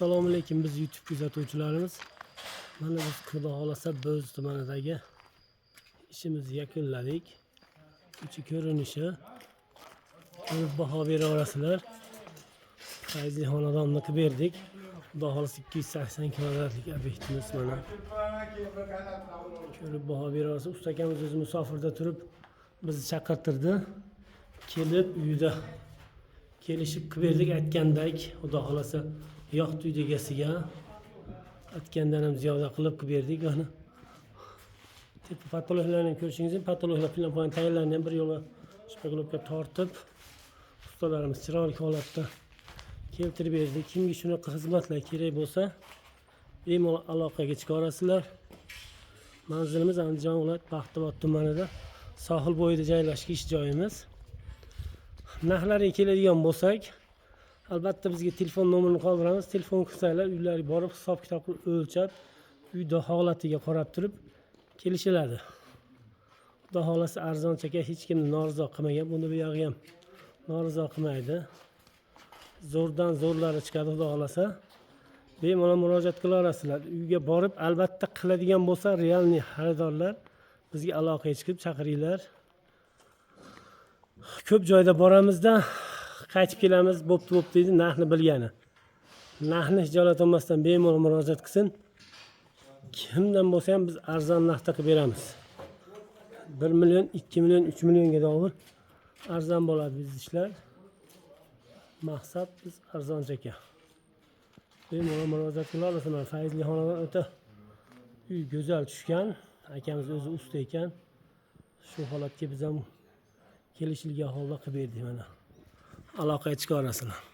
Assalomu alaykum biz YouTube kuzatuvchilarimiz. Mana biz Xudo xolasa Bo'z tumanidagi ishimizni yakunladik. Ichi ko'rinishi ko'rib baho bera olasizlar. Fayzli xonadonniki berdik. Xudo xolasa 280 kvadratlik obyektimiz mana. Ko'rib baho bera olasiz. Usta akamiz o'zi musofirda turib bizni chaqirtirdi. Kelib uyda kelishib qilib berdik, aytgandek Xudo xolasa yoqdi uy egasiga. Aytgandan ham ziyoda qilib berdik mana. Patologlarni ko'rishingiz mumkin. Patologlar plan poyin tayinlarni ham bir yo'la shpaglovga tortib ustalarimiz chiroyli holatda keltirib berdik. Kimga shunaqa xizmatlar kerak bo'lsa, bemalol aloqaga chiqa olasizlar. Manzilimiz Andijon viloyat Baxtobod tumanida, sohil bo'yida joylashgan ish joyimiz. Narxlariga keladigan bo'lsak, albatta bizga telefon nomerini qoldiramiz. Telefon qilsanglar uylariga borib hisob kitob qilib o'lchab, uyda holatiga qarab turib kelishiladi. Xudo xolasa arzonchaga hech kimni norizo qilmagan. Buni bu yog'i ham norizo qilmaydi. Zo'rdan zo'rlari chiqadi Xudo xolasa. Bemalol murojaat qila olasizlar. Uyga borib albatta qiladigan bo'lsa, realniy xaridorlar bizga aloqaga chiqib chaqiringlar. Ko'p joyda boramizda qaytib kelamiz, bo'pti deydi, narxni bilgani. Narxni hijolat olmasdan bemalol murojaat qilsin. Kimdan bo'lsa ham biz arzon narxda qilib beramiz. 1 million, 2 million, 3 millionga davr arzon bo'ladi biz ishlar. Maqsad biz arzonchaka. Bemalol murojaat qila olasizlar. Fayzli xonadon o'ta uy go'zal tushgan. Akamiz o'zi usta ekan. Shu holatga biz ham kelishilgan holda qilib berdik mana. Aloqaga chiqa olasizlar.